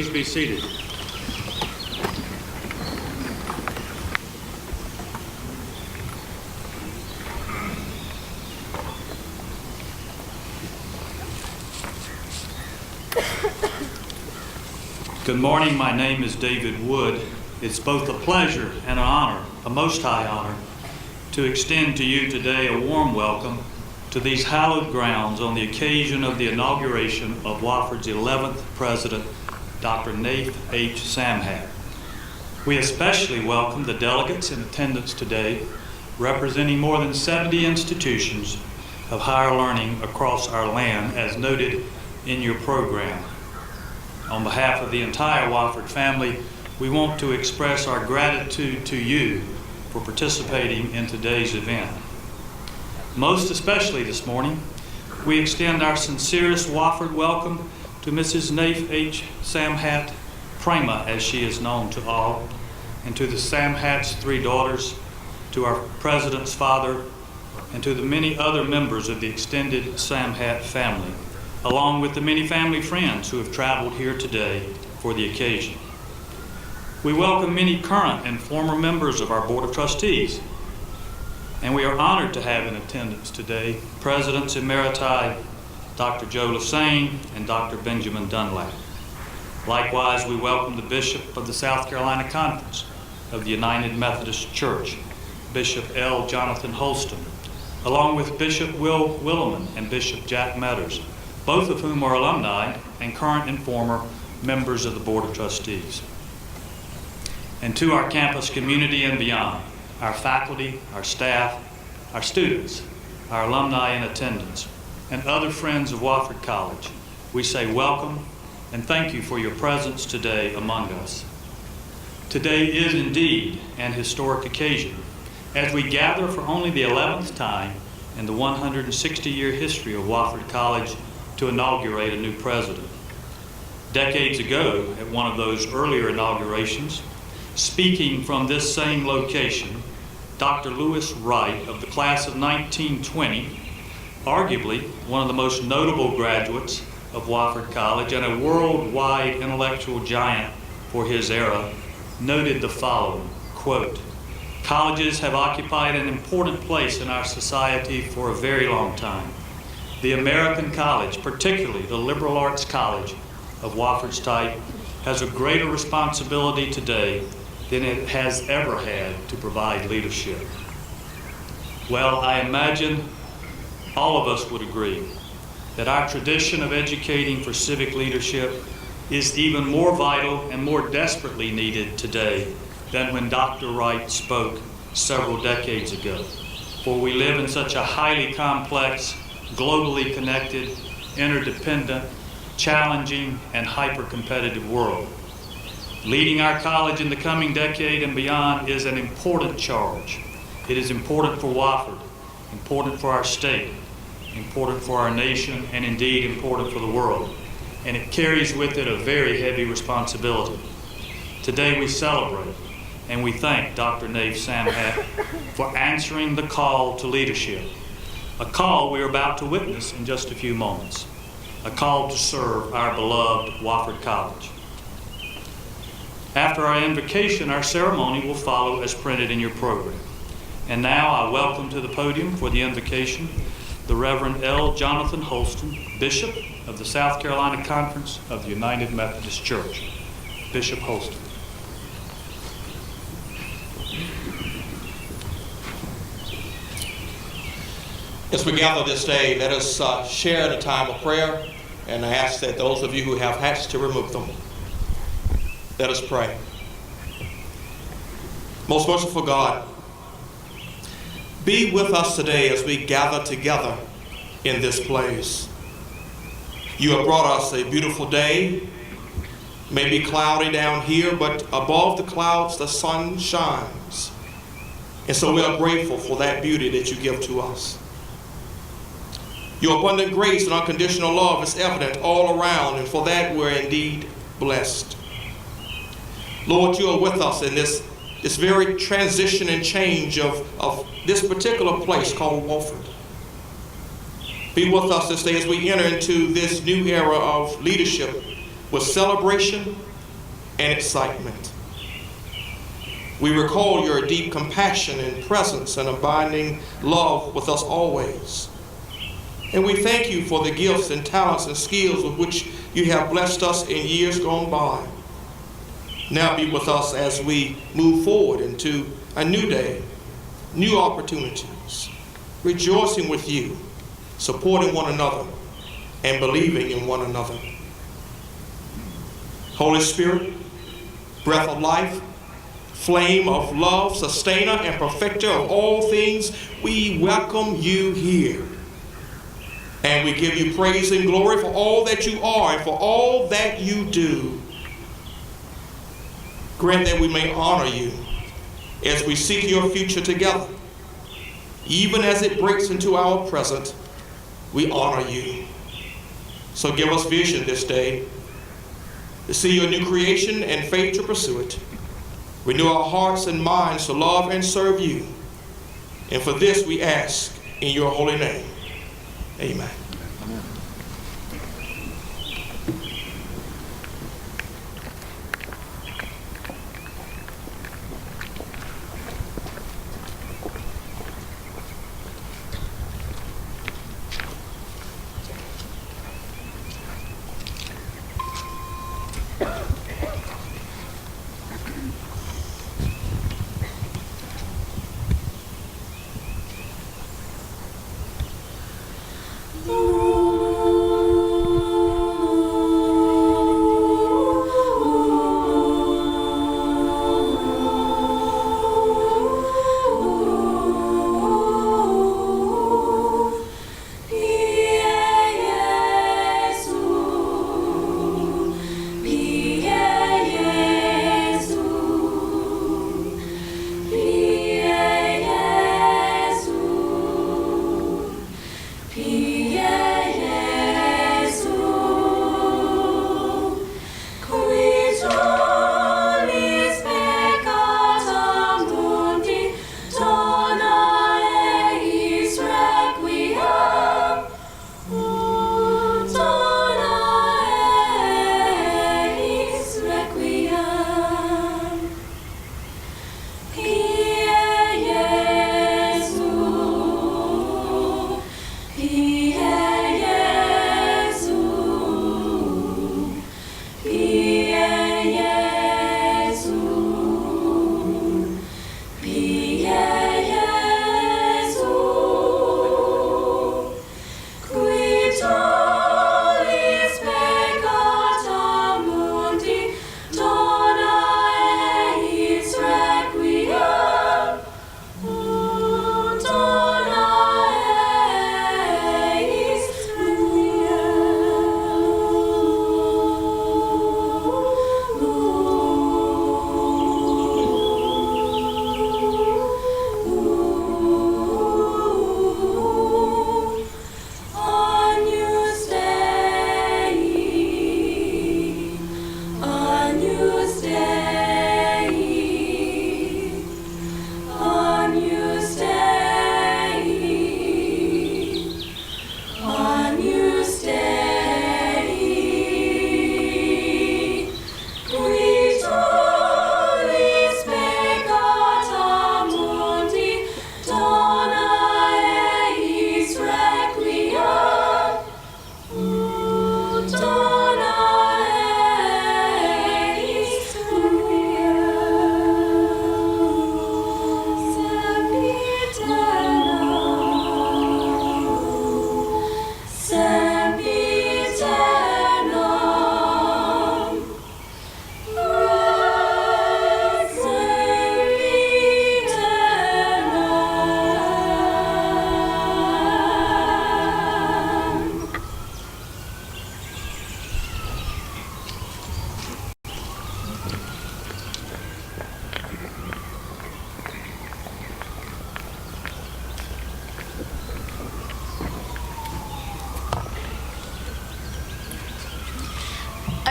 Please be seated. Good morning. My name is David Wood. It's both a pleasure and an honor, a most high honor, to extend to you today a warm welcome to these hallowed grounds on the occasion of the inauguration of Wofford's 11th president, Dr. Nayef H. Samhat. We especially welcome the delegates in attendance today, representing more than 70 institutions of higher learning across our land, as noted in your program. On behalf of the entire Wofford family, we want to express our gratitude to you for participating in today's event. Most especially this morning, we extend our sincerest Wofford welcome to Mrs. Nayef H. Samhat, Prima as she is known to all, and to the Samhat's 3 daughters, to our president's father, and to the many other members of the extended Samhat family, along with the many family friends who have traveled here today for the occasion. We welcome many current and former members of our Board of Trustees, and we are honored to have in attendance today Presidents Emeriti Dr. Joe Lassane and Dr. Benjamin Dunlap. Likewise, we welcome the Bishop of the South Carolina Conference of the United Methodist Church, Bishop L. Jonathan Holston, along with Bishop Will Williman and Bishop Jack Metters, both of whom are alumni and current and former members of the Board of Trustees. And to our campus community and beyond, our faculty, our staff, our students, our alumni in attendance, and other friends of Wofford College, we say welcome and thank you for your presence today among us. Today is indeed an historic occasion as we gather for only the 11th time in the 160-year history of Wofford College to inaugurate a new president. Decades ago, at one of those earlier inaugurations, speaking from this same location, Dr. Lewis Wright of the class of 1920, arguably one of the most notable graduates of Wofford College and a worldwide intellectual giant for his era, noted the following, quote, "Colleges have occupied an important place in our society for a very long time. The American college, particularly the liberal arts college of Wofford's type, has a greater responsibility today than it has ever had to provide leadership." Well, I imagine all of us would agree that our tradition of educating for civic leadership is even more vital and more desperately needed today than when Dr. Wright spoke several decades ago. For we live in such a highly complex, globally connected, interdependent, challenging, and hyper-competitive world. Leading our college in the coming decade and beyond is an important charge. It is important for Wofford, important for our state, important for our nation, and indeed important for the world. And it carries with it a very heavy responsibility. Today we celebrate and we thank Dr. Nayef Samhat for answering the call to leadership, a call we're about to witness in just a few moments, a call to serve our beloved Wofford College. After our invocation, our ceremony will follow as printed in your program. And now I welcome to the podium for the invocation the Reverend L. Jonathan Holston, Bishop of the South Carolina Conference of the United Methodist Church. Bishop Holston. As we gather this day, let us share in a time of prayer, and I ask that those of you who have hats to remove them. Let us pray. Most merciful God, be with us today as we gather together in this place. You have brought us a beautiful day, maybe cloudy down here, but above the clouds the sun shines. And so we are grateful for that beauty that you give to us. Your abundant grace and unconditional love is evident all around, and for that we're indeed blessed. Lord, you are with us in this very transition and change of this particular place called Wofford. Be with us this day as we enter into this new era of leadership with celebration and excitement. We recall your deep compassion and presence and abiding love with us always. And we thank you for the gifts and talents and skills with which you have blessed us in years gone by. Now be with us as we move forward into a new day, new opportunities, rejoicing with you, supporting one another, and believing in one another. Holy Spirit, breath of life, flame of love, sustainer and perfecter of all things, we welcome you here. And we give you praise and glory for all that you are and for all that you do. Grant that we may honor you as we seek your future together. Even as it breaks into our present, we honor you. So give us vision this day to see your new creation and faith to pursue it. Renew our hearts and minds to love and serve you. And for this we ask in your holy name. Amen.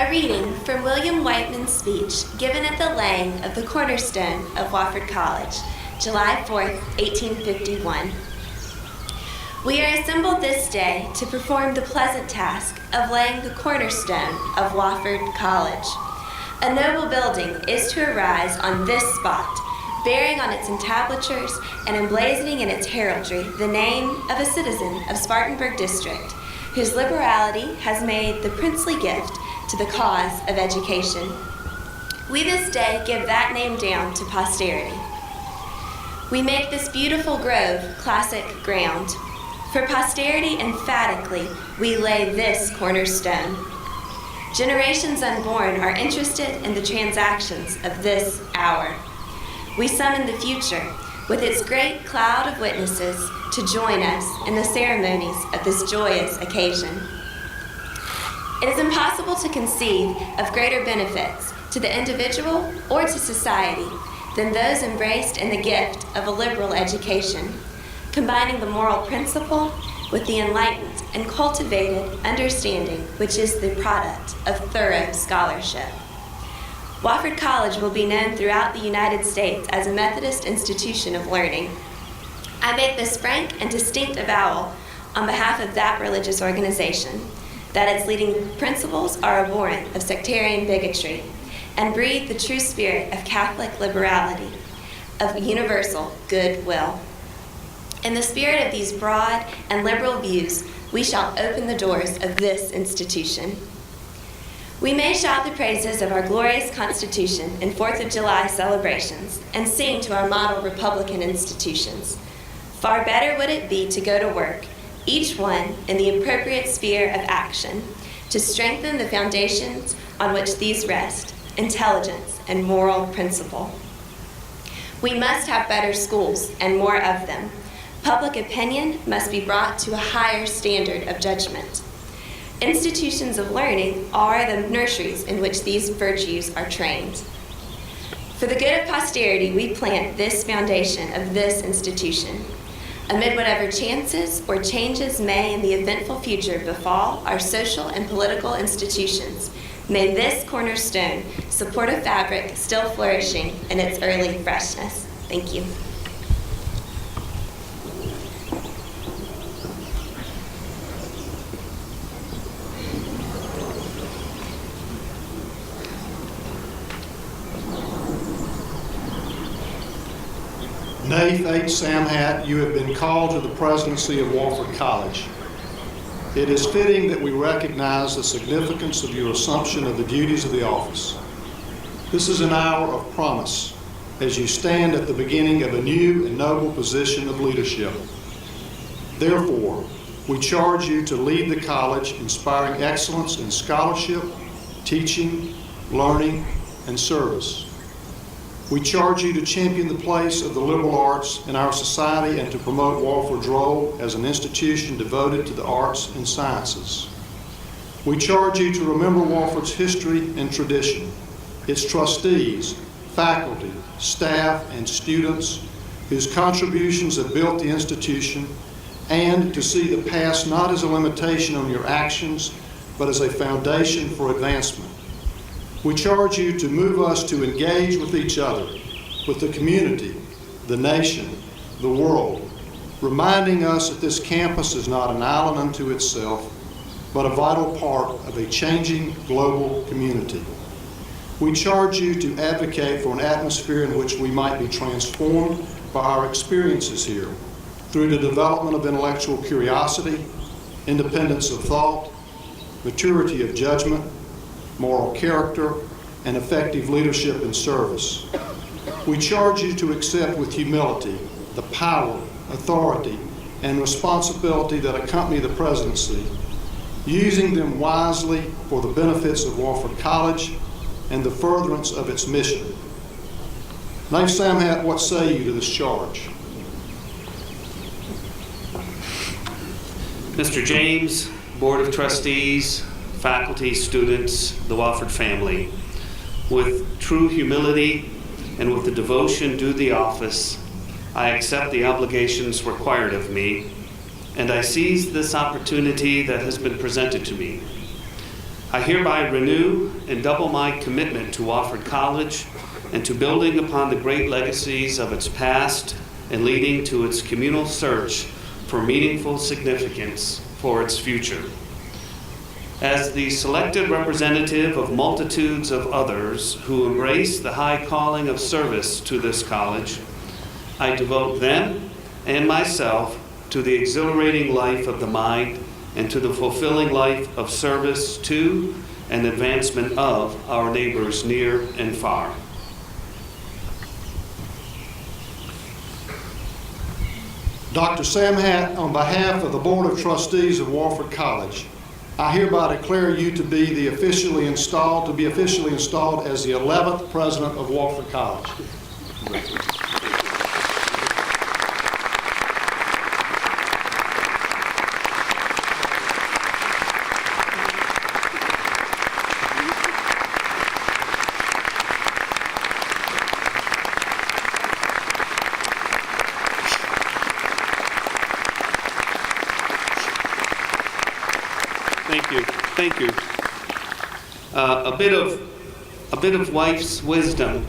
A reading from William Whiteman's speech given at the laying of the cornerstone of Wofford College, July 4th, 1851. We are assembled this day to perform the pleasant task of laying the cornerstone of Wofford College. A noble building is to arise on this spot, bearing on its entablatures and emblazoning in its heraldry the name of a citizen of Spartanburg District, whose liberality has made the princely gift to the cause of education. We this day give that name down to posterity. We make this beautiful grove classic ground. For posterity emphatically, we lay this cornerstone. Generations unborn are interested in the transactions of this hour. We summon the future, with its great cloud of witnesses, to join us in the ceremonies of this joyous occasion. It is impossible to conceive of greater benefits to the individual or to society than those embraced in the gift of a liberal education, combining the moral principle with the enlightened and cultivated understanding which is the product of thorough scholarship. Wofford College will be known throughout the United States as a Methodist institution of learning. I make this frank and distinct avowal on behalf of that religious organization, that its leading principles are abhorrent of sectarian bigotry and breathe the true spirit of Catholic liberality, of universal goodwill. In the spirit of these broad and liberal views, we shall open the doors of this institution. We may shout the praises of our glorious Constitution in 4th of July celebrations and sing to our model Republican institutions. Far better would it be to go to work, each one in the appropriate sphere of action, to strengthen the foundations on which these rest, intelligence and moral principle. We must have better schools and more of them. Public opinion must be brought to a higher standard of judgment. Institutions of learning are the nurseries in which these virtues are trained. For the good of posterity, we plant this foundation of this institution. Amid whatever chances or changes may in the eventful future befall our social and political institutions, may this cornerstone support a fabric still flourishing in its early freshness. Thank you. Nayef H. Samhat, you have been called to the presidency of Wofford College. It is fitting that we recognize the significance of your assumption of the duties of the office. This is an hour of promise as you stand at the beginning of a new and noble position of leadership. Therefore, we charge you to lead the college inspiring excellence in scholarship, teaching, learning, and service. We charge you to champion the place of the liberal arts in our society and to promote Wofford's role as an institution devoted to the arts and sciences. We charge you to remember Wofford's history and tradition, its trustees, faculty, staff, and students whose contributions have built the institution, and to see the past not as a limitation on your actions, but as a foundation for advancement. We charge you to move us to engage with each other, with the community, the nation, the world, reminding us that this campus is not an island unto itself, but a vital part of a changing global community. We charge you to advocate for an atmosphere in which we might be transformed by our experiences here, through the development of intellectual curiosity, independence of thought, maturity of judgment, moral character, and effective leadership and service. We charge you to accept with humility the power, authority, and responsibility that accompany the presidency, using them wisely for the benefits of Wofford College and the furtherance of its mission. Nayef Samhat, what say you to this charge? Mr. James, Board of Trustees, faculty, students, the Wofford family, with true humility and with the devotion due the office, I accept the obligations required of me, and I seize this opportunity that has been presented to me. I hereby renew and double my commitment to Wofford College and to building upon the great legacies of its past and leading to its communal search for meaningful significance for its future. As the selected representative of multitudes of others who embrace the high calling of service to this college, I devote them and myself to the exhilarating life of the mind and to the fulfilling life of service to and advancement of our neighbors near and far. Dr. Samhat, on behalf of the Board of Trustees of Wofford College, I hereby declare you to be officially installed as the 11th President of Wofford College. Thank you. A bit of wife's wisdom.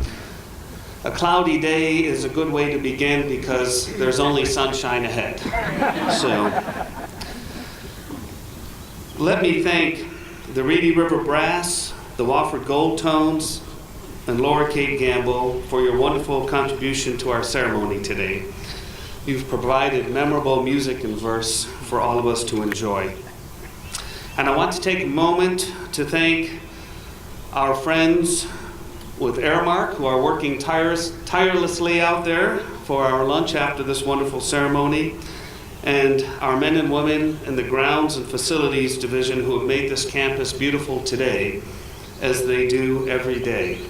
A cloudy day is a good way to begin because there's only sunshine ahead. So, let me thank the Reedy River Brass, the Wofford Goldtones, and Laura Kate Gamble for your wonderful contribution to our ceremony today. You've provided memorable music and verse for all of us to enjoy. And I want to take a moment to thank our friends with Airmark who are working tirelessly out there for our lunch after this wonderful ceremony, and our men and women in the Grounds and Facilities Division who have made this campus beautiful today, as they do every day.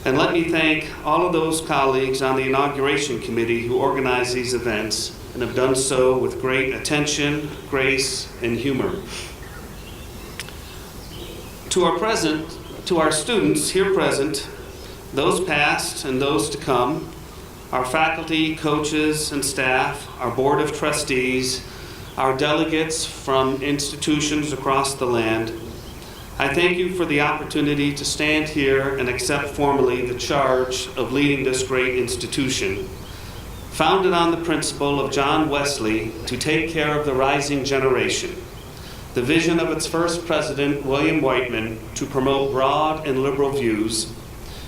And let me thank all of those colleagues on the Inauguration Committee who organize these events and have done so with great attention, grace, and humor. To our students here present, those past and those to come, our faculty, coaches, and staff, our Board of Trustees, our delegates from institutions across the land, I thank you for the opportunity to stand here and accept formally the charge of leading this great institution, founded on the principle of John Wesley to take care of the rising generation, the vision of its first president, William Whiteman, to promote broad and liberal views,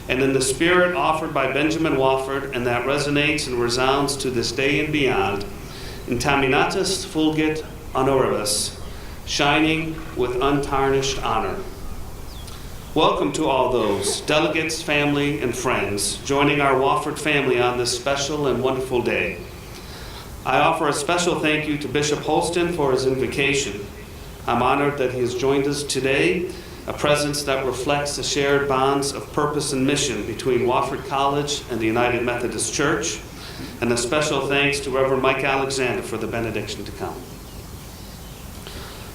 and in the spirit offered by Benjamin Wofford, and that resonates and resounds to this day and beyond, Intaminatus fulgit honoribus, shining with untarnished honor. Welcome to all those, delegates, family, and friends, joining our Wofford family on this special and wonderful day. I offer a special thank you to Bishop Holston for his invocation. I'm honored that he has joined us today, a presence that reflects the shared bonds of purpose and mission between Wofford College and the United Methodist Church, and a special thanks to Reverend Mike Alexander for the benediction to come.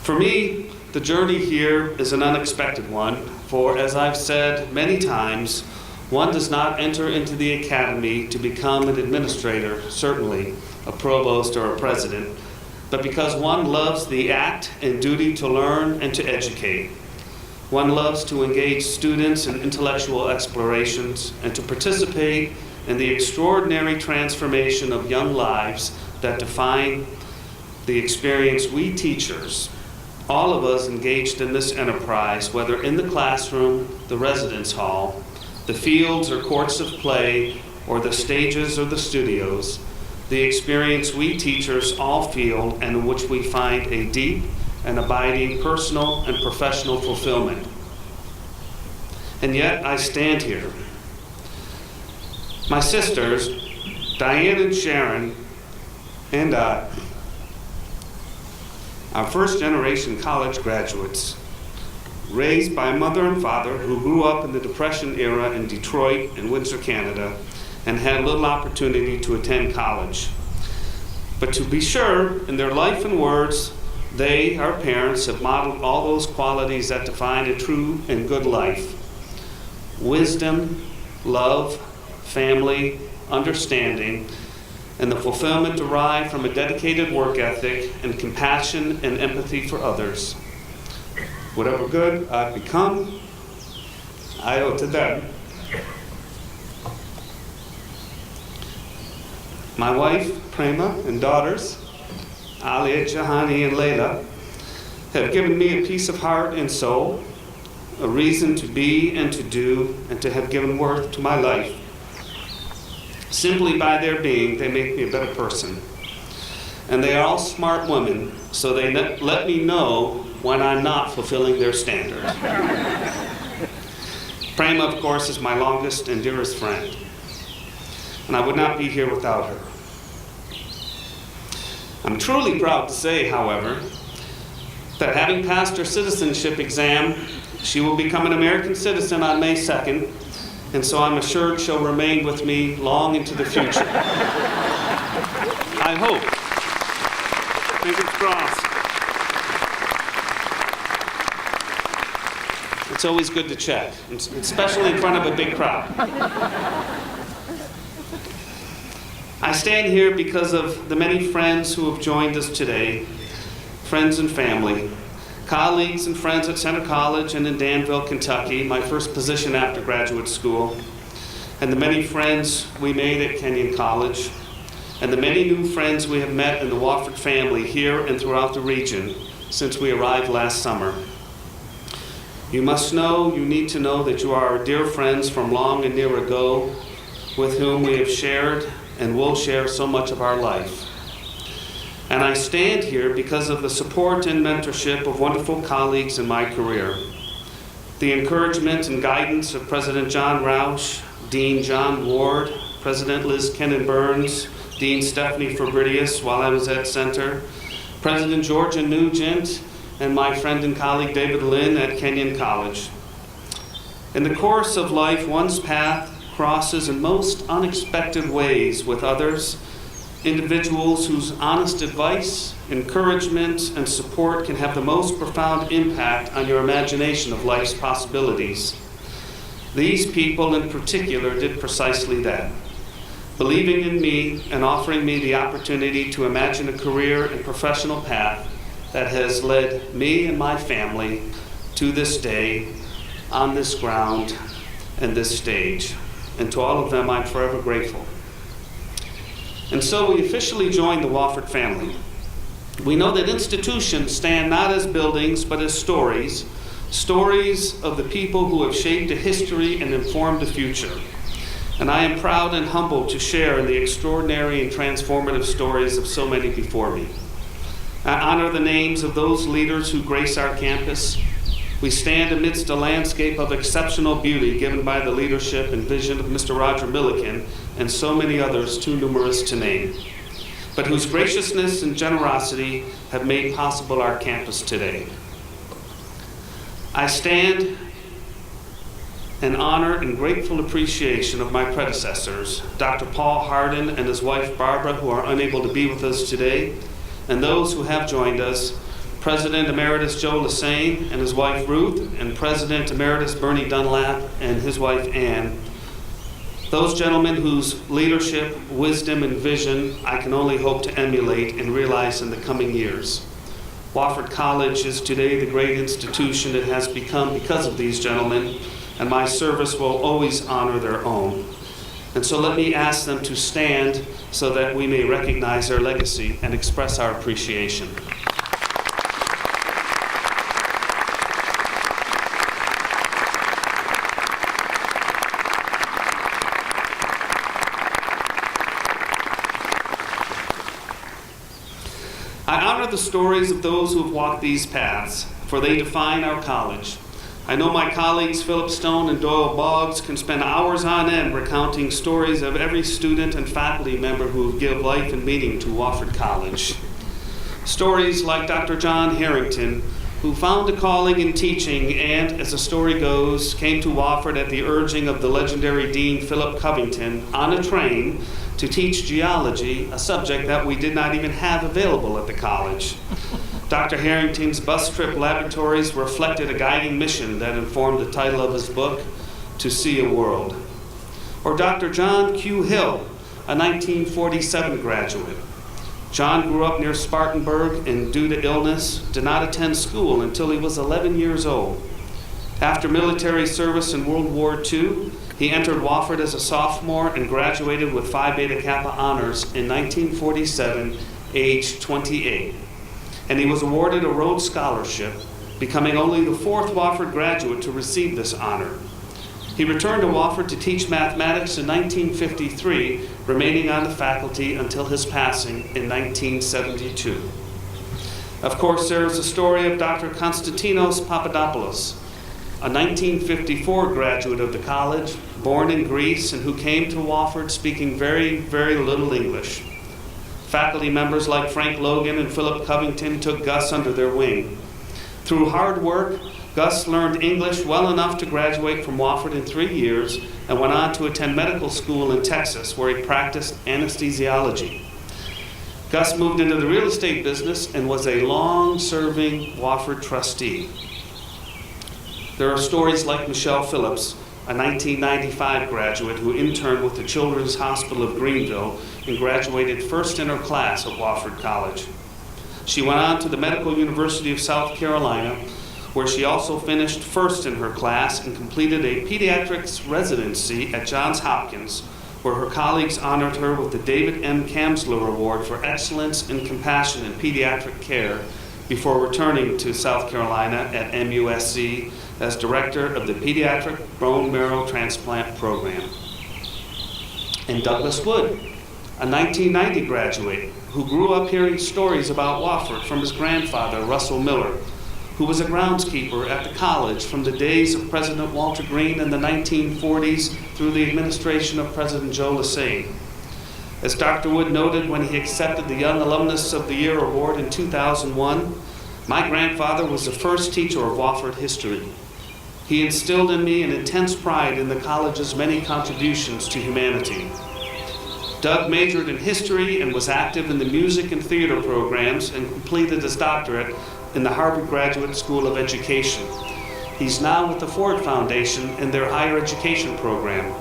For me, the journey here is an unexpected one, for as I've said many times, one does not enter into the academy to become an administrator, certainly a provost or a president, but because one loves the act and duty to learn and to educate. One loves to engage students in intellectual explorations and to participate in the extraordinary transformation of young lives that define the experience we teachers, all of us engaged in this enterprise, whether in the classroom, the residence hall, the fields or courts of play, or the stages or the studios, the experience we teachers all feel and in which we find a deep and abiding personal and professional fulfillment. And yet I stand here. My sisters, Diane and Sharon, and I, our first generation college graduates, raised by a mother and father who grew up in the Depression era in Detroit and Windsor, Canada, and had little opportunity to attend college. But to be sure, in their life and words, they, our parents, have modeled all those qualities that define a true and good life: wisdom, love, family, understanding, and the fulfillment derived from a dedicated work ethic and compassion and empathy for others. Whatever good I've become, I owe to them. My wife, Prema, and daughters, Alia, Jahani, and Layla, have given me a peace of heart and soul, a reason to be and to do, and to have given worth to my life. Simply by their being, they make me a better person. And they are all smart women, so they let me know when I'm not fulfilling their standard. Prema, of course, is my longest and dearest friend, and I would not be here without her. I'm truly proud to say, however, that having passed her citizenship exam, she will become an American citizen on May 2nd, and so I'm assured she'll remain with me long into the future. I hope. Fingers crossed. It's always good to check, especially in front of a big crowd. I stand here because of the many friends who have joined us today, friends and family, colleagues and friends at Center College and in Danville, Kentucky, my first position after graduate school, and the many friends we made at Kenyon College, and the many new friends we have met in the Wofford family here and throughout the region since we arrived last summer. You must know, you need to know that you are our dear friends from long and near ago, with whom we have shared and will share so much of our life. And I stand here because of the support and mentorship of wonderful colleagues in my career. The encouragement and guidance of President John Roush, Dean John Ward, President Liz Kennan Burns, Dean Stephanie Fabridius while I was at Center, President Georgia Nugent, and my friend and colleague David Lynn at Kenyon College. In the course of life, one's path crosses in most unexpected ways with others, individuals whose honest advice, encouragement, and support can have the most profound impact on your imagination of life's possibilities. These people in particular did precisely that, believing in me and offering me the opportunity to imagine a career and professional path that has led me and my family to this day, on this ground, and this stage. And to all of them, I'm forever grateful. And so we officially joined the Wofford family. We know that institutions stand not as buildings, but as stories of the people who have shaped a history and informed the future. And I am proud and humbled to share in the extraordinary and transformative stories of so many before me. I honor the names of those leaders who grace our campus. We stand amidst a landscape of exceptional beauty given by the leadership and vision of Mr. Roger Milliken and so many others too numerous to name, but whose graciousness and generosity have made possible our campus today. I stand in honor and grateful appreciation of my predecessors, Dr. Paul Hardin and his wife Barbara, who are unable to be with us today, and those who have joined us, President Emeritus Joe Lassane and his wife Ruth, and President Emeritus Bernie Dunlap and his wife Ann. Those gentlemen whose leadership, wisdom, and vision I can only hope to emulate and realize in the coming years. Wofford College is today the great institution it has become because of these gentlemen, and my service will always honor their own. And so let me ask them to stand so that we may recognize their legacy and express our appreciation. I honor the stories of those who have walked these paths, for they define our college. I know my colleagues Philip Stone and Doyle Boggs can spend hours on end recounting stories of every student and faculty member who give life and meaning to Wofford College. Stories like Dr. John Harrington, who found a calling in teaching and, as the story goes, came to Wofford at the urging of the legendary Dean Philip Covington on a train to teach geology, a subject that we did not even have available at the college. Dr. Harrington's bus trip laboratories reflected a guiding mission that informed the title of his book, To See a World. Or Dr. John Q. Hill, a 1947 graduate. John grew up near Spartanburg and, due to illness, did not attend school until he was 11 years old. After military service in World War II, he entered Wofford as a sophomore and graduated with Phi Beta Kappa honors in 1947, age 28. and he was awarded a Rhodes Scholarship, becoming only the fourth Wofford graduate to receive this honor. He returned to Wofford to teach mathematics in 1953, remaining on the faculty until his passing in 1972. Of course, there is the story of Dr. Konstantinos Papadopoulos, a 1954 graduate of the college, born in Greece, and who came to Wofford speaking very, very little English. Faculty members like Frank Logan and Philip Covington took Gus under their wing. Through hard work, Gus learned English well enough to graduate from Wofford in 3 years and went on to attend medical school in Texas, where he practiced anesthesiology. Gus moved into the real estate business and was a long-serving Wofford trustee. There are stories like Michelle Phillips, a 1995 graduate who interned with the Children's Hospital of Greenville and graduated first in her class at Wofford College. She went on to the Medical University of South Carolina, where she also finished first in her class and completed a pediatrics residency at Johns Hopkins, where her colleagues honored her with the David M. Kamsler Award for Excellence in Compassion in Pediatric Care before returning to South Carolina at MUSC as director of the Pediatric Bone Marrow Transplant Program. And Douglas Wood, a 1990 graduate who grew up hearing stories about Wofford from his grandfather, Russell Miller, who was a groundskeeper at the college from the days of President Walter Green in the 1940s through the administration of President Joe Lassane. As Dr. Wood noted when he accepted the Young Alumnus of the Year award in 2001, my grandfather was the first teacher of Wofford history. He instilled in me an intense pride in the college's many contributions to humanity. Doug majored in history and was active in the music and theater programs and completed his doctorate in the Harvard Graduate School of Education. He's now with the Ford Foundation in their higher education program.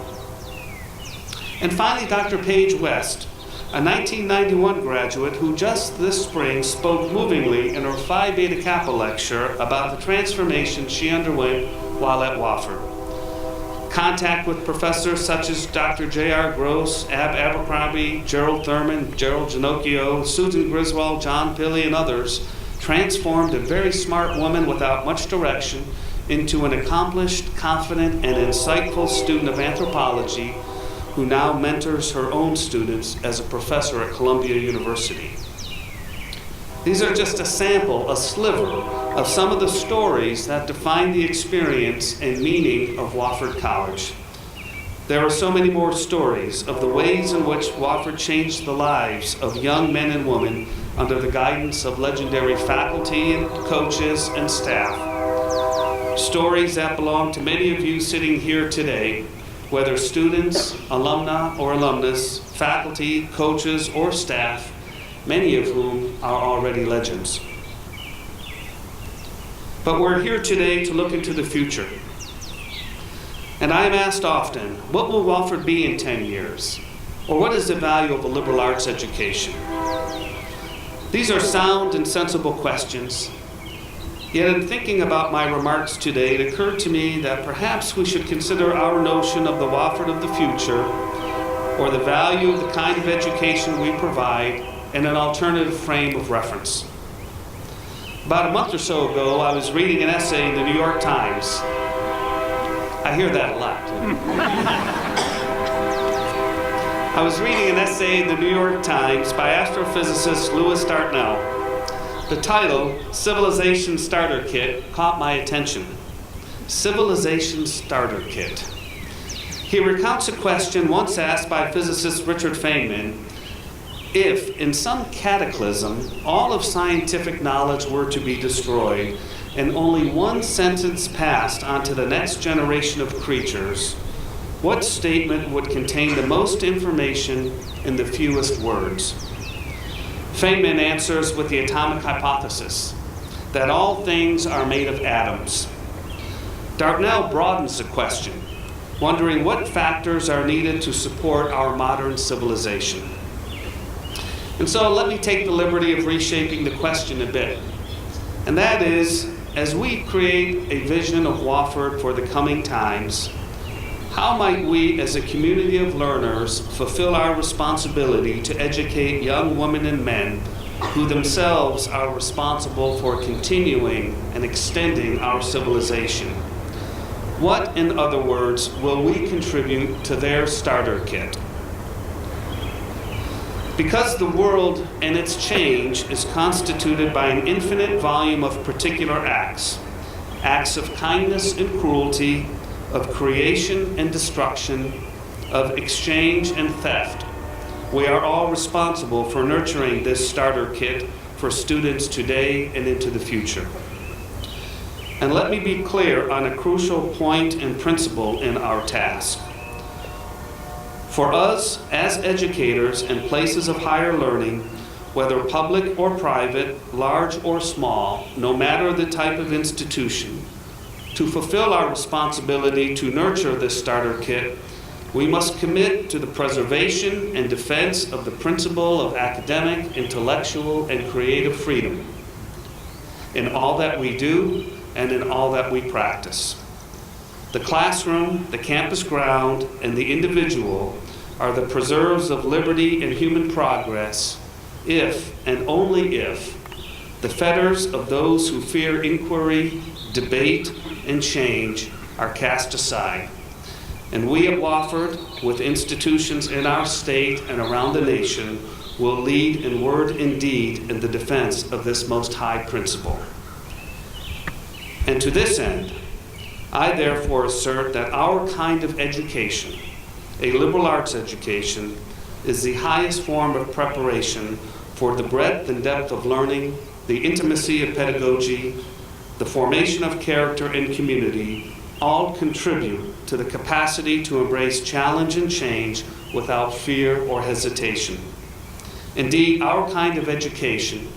And finally, Dr. Paige West, a 1991 graduate who just this spring spoke movingly in her Phi Beta Kappa lecture about the transformation she underwent while at Wofford. Contact with professors such as Dr. J.R. Gross, Ab Abercrombie, Gerald Thurman, Gerald Ginocchio, Susan Griswold, John Pilley, and others transformed a very smart woman without much direction into an accomplished, confident, and insightful student of anthropology who now mentors her own students as a professor at Columbia University. These are just a sample, a sliver, of some of the stories that define the experience and meaning of Wofford College. There are so many more stories of the ways in which Wofford changed the lives of young men and women under the guidance of legendary faculty and coaches and staff. Stories that belong to many of you sitting here today, whether students, alumni or alumnus, faculty, coaches, or staff, many of whom are already legends. But we're here today to look into the future. And I am asked often, what will Wofford be in 10 years? Or what is the value of a liberal arts education? These are sound and sensible questions. Yet in thinking about my remarks today, it occurred to me that perhaps we should consider our notion of the Wofford of the future, or the value of the kind of education we provide, in an alternative frame of reference. About a month or so ago, I was reading an essay in the New York Times. I hear that a lot. I was reading an essay in the New York Times by astrophysicist Louis Dartnell. The title, Civilization Starter Kit, caught my attention. Civilization Starter Kit. He recounts a question once asked by physicist Richard Feynman: if, in some cataclysm, all of scientific knowledge were to be destroyed and only one sentence passed on to the next generation of creatures, what statement would contain the most information in the fewest words? Feynman answers with the atomic hypothesis, that all things are made of atoms. Dartnell broadens the question, wondering what factors are needed to support our modern civilization. And so let me take the liberty of reshaping the question a bit. And that is, as we create a vision of Wofford for the coming times, how might we as a community of learners fulfill our responsibility to educate young women and men who themselves are responsible for continuing and extending our civilization. What, in other words, will we contribute to their starter kit? Because the world and its change is constituted by an infinite volume of particular acts, acts of kindness and cruelty, of creation and destruction, of exchange and theft, we are all responsible for nurturing this starter kit for students today and into the future. And let me be clear on a crucial point and principle in our task. For us, as educators in places of higher learning, whether public or private, large or small, no matter the type of institution, to fulfill our responsibility to nurture this starter kit, we must commit to the preservation and defense of the principle of academic, intellectual, and creative freedom in all that we do and in all that we practice. The classroom, the campus ground, and the individual are the preserves of liberty and human progress if, and only if, the fetters of those who fear inquiry, debate, and change are cast aside. And we at Wofford, with institutions in our state and around the nation, will lead in word and deed in the defense of this most high principle. And to this end, I therefore assert that our kind of education, a liberal arts education, is the highest form of preparation for the breadth and depth of learning, the intimacy of pedagogy, the formation of character and community, all contribute to the capacity to embrace challenge and change without fear or hesitation. Indeed, our kind of education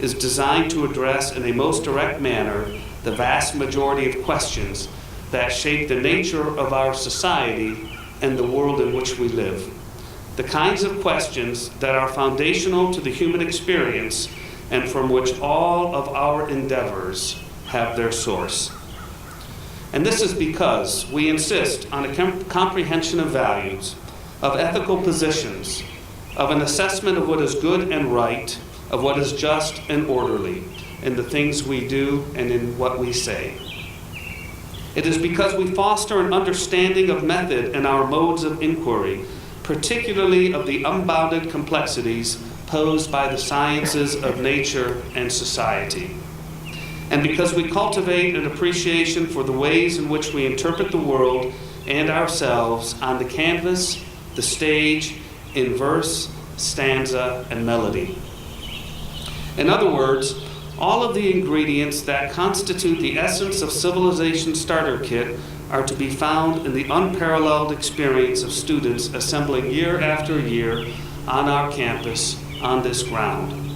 is designed to address in a most direct manner the vast majority of questions that shape the nature of our society and the world in which we live. The kinds of questions that are foundational to the human experience and from which all of our endeavors have their source. And this is because we insist on a comprehension of values, of ethical positions, of an assessment of what is good and right, of what is just and orderly, in the things we do and in what we say. It is because we foster an understanding of method in our modes of inquiry, particularly of the unbounded complexities posed by the sciences of nature and society. And because we cultivate an appreciation for the ways in which we interpret the world and ourselves on the canvas, the stage, in verse, stanza, and melody. In other words, all of the ingredients that constitute the essence of civilization starter kit are to be found in the unparalleled experience of students assembling year after year on our campus, on this ground,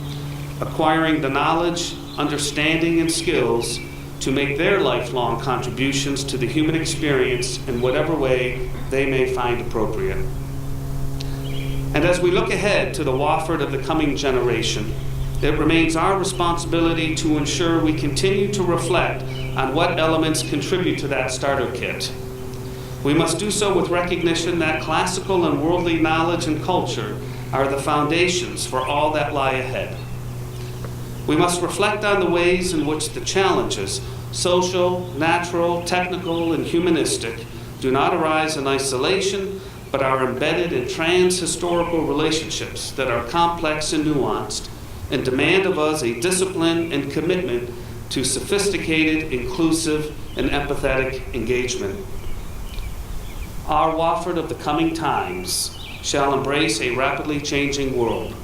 acquiring the knowledge, understanding, and skills to make their lifelong contributions to the human experience in whatever way they may find appropriate. And as we look ahead to the Wofford of the coming generation, it remains our responsibility to ensure we continue to reflect on what elements contribute to that starter kit. We must do so with recognition that classical and worldly knowledge and culture are the foundations for all that lie ahead. We must reflect on the ways in which the challenges, social, natural, technical, and humanistic, do not arise in isolation, but are embedded in trans-historical relationships that are complex and nuanced, and demand of us a discipline and commitment to sophisticated, inclusive, and empathetic engagement. Our Wofford of the coming times shall embrace a rapidly changing world,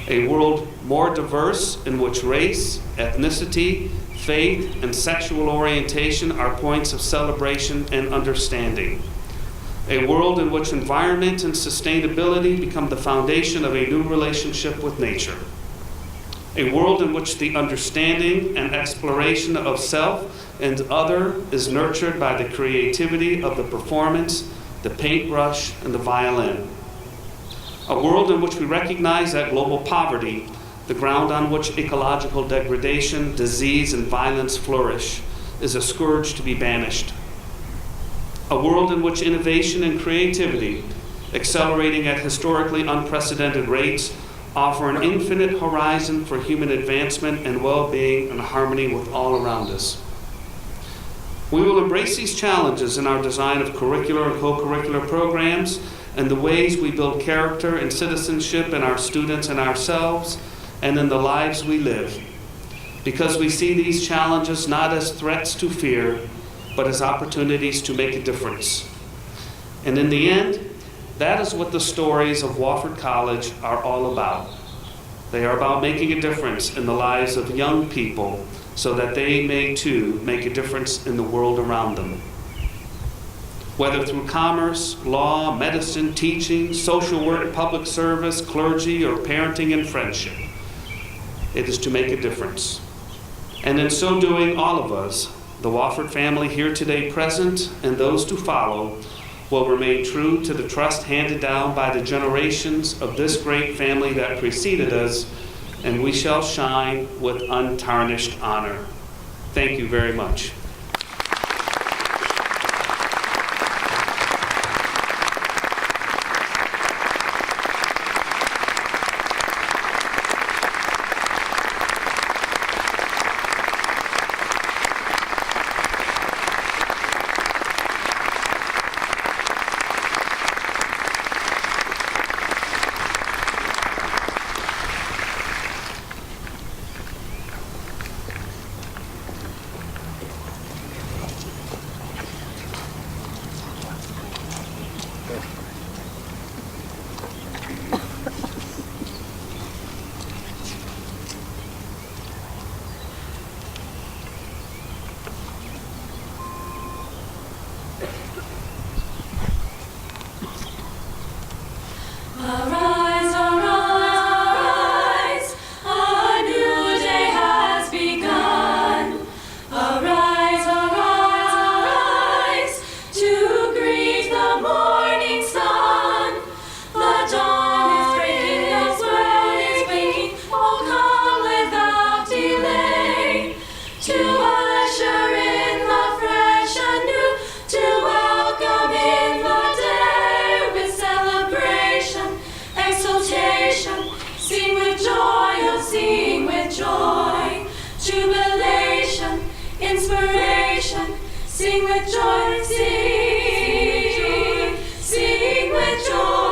a world more diverse in which race, ethnicity, faith, and sexual orientation are points of celebration and understanding, a world in which environment and sustainability become the foundation of a new relationship with nature, a world in which the understanding and exploration of self and other is nurtured by the creativity of the performance, the paintbrush, and the violin. A world in which we recognize that global poverty, the ground on which ecological degradation, disease, and violence flourish, is a scourge to be banished. A world in which innovation and creativity, accelerating at historically unprecedented rates, offer an infinite horizon for human advancement and well-being and harmony with all around us. We will embrace these challenges in our design of curricular and co-curricular programs and the ways we build character and citizenship in our students and ourselves and in the lives we live, because we see these challenges not as threats to fear, but as opportunities to make a difference. And in the end, that is what the stories of Wofford College are all about. They are about making a difference in the lives of young people so that they may too make a difference in the world around them. Whether through commerce, law, medicine, teaching, social work, public service, clergy, or parenting and friendship, it is to make a difference. And in so doing, all of us, the Wofford family here today present and those to follow, will remain true to the trust handed down by the generations of this great family that preceded us, and we shall shine with untarnished honor. Thank you very much. Sing with joy, sing, sing with joy.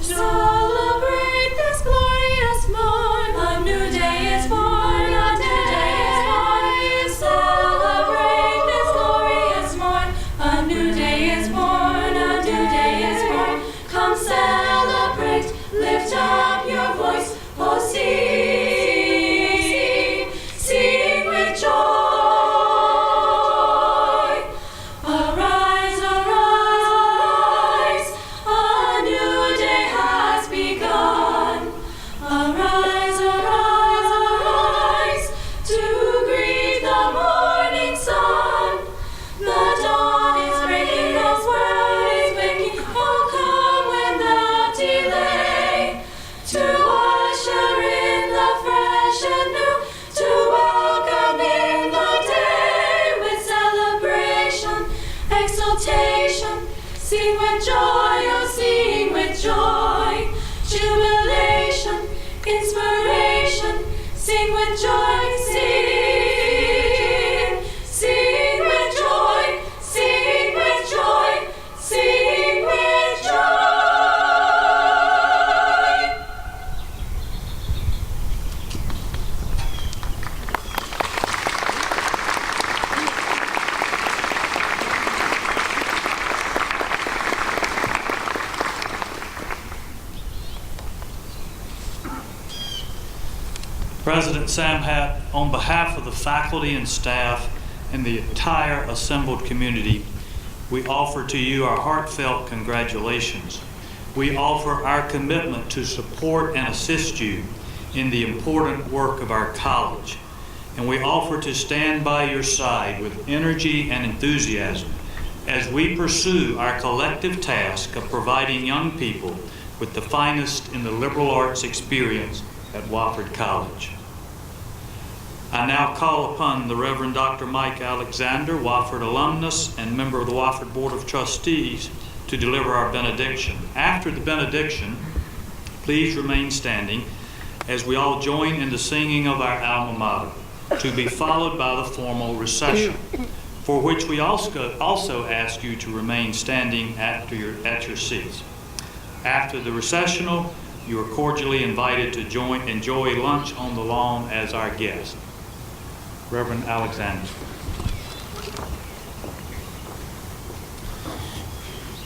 Celebrate this glorious morn. A new day is born, a new day is born. Celebrate this glorious morn. A new day is born, a new day is born. Come celebrate, lift up your voice, oh sing, sing with joy. Arise, arise, a new day has begun. Arise, arise, arise, to greet the morning sun. The dawn is breaking, the world is waking. Oh, come without delay, to usher in the fresh and new, to welcome in the day with celebration, exultation. Sing with joy, oh sing with joy, jubilation, inspiration. Sing with joy, sing, sing with joy, sing with joy, sing with joy. President Samhat, on behalf of the faculty and staff and the entire assembled community, we offer to you our heartfelt congratulations. We offer our commitment to support and assist you in the important work of our college, and we offer to stand by your side with energy and enthusiasm as we pursue our collective task of providing young people with the finest in the liberal arts experience at Wofford College. I now call upon the Reverend Dr. Mike Alexander, Wofford alumnus and member of the Wofford Board of Trustees, to deliver our benediction. After the benediction, please remain standing as we all join in the singing of our alma mater, to be followed by the formal recession, for which we also ask you to remain standing at your seats. After the recessional, you are cordially invited to enjoy lunch on the lawn as our guest. Reverend Alexander.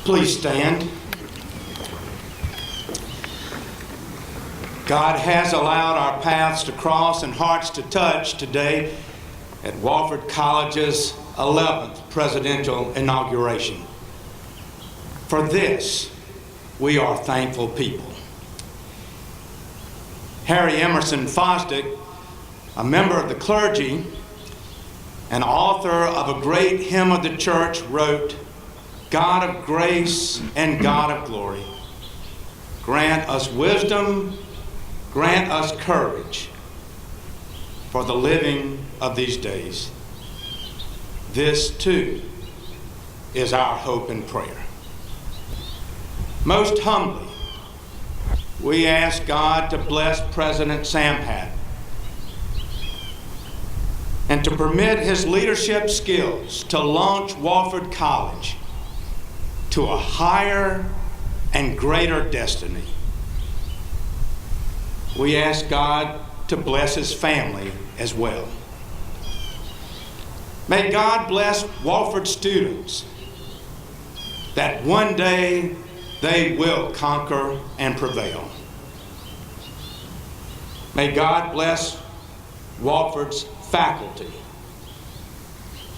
Please stand. God has allowed our paths to cross and hearts to touch today at Wofford College's 11th presidential inauguration. For this, we are thankful people. Harry Emerson Fosdick, a member of the clergy and author of a great hymn of the church, wrote, "God of grace and God of glory, grant us wisdom, grant us courage for the living of these days." This, too, is our hope and prayer. Most humbly, we ask God to bless President Samhat and to permit his leadership skills to launch Wofford College to a higher and greater destiny. We ask God to bless his family as well. May God bless Wofford students that one day they will conquer and prevail. May God bless Wofford's faculty,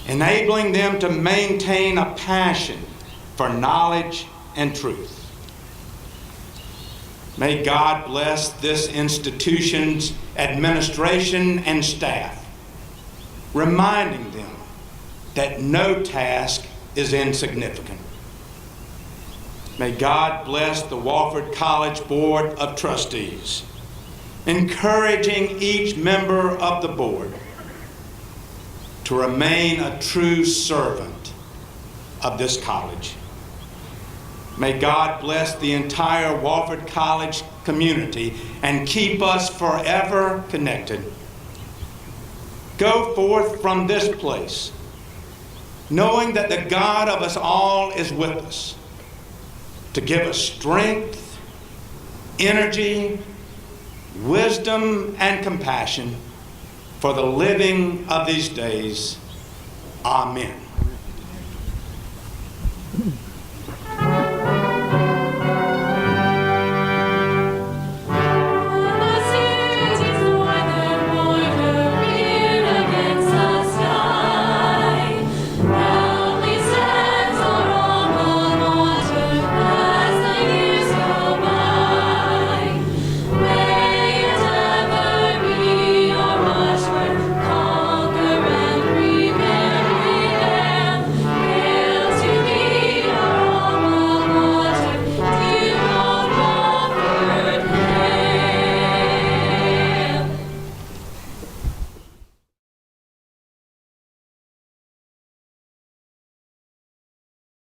enabling them to maintain a passion for knowledge and truth. May God bless this institution's administration and staff, reminding them that no task is insignificant. May God bless the Wofford College Board of Trustees, encouraging each member of the board to remain a true servant of this college. May God bless the entire Wofford College community and keep us forever connected. Go forth from this place, knowing that the God of us all is with us, to give us strength, energy, wisdom, and compassion for the living of these days. Amen.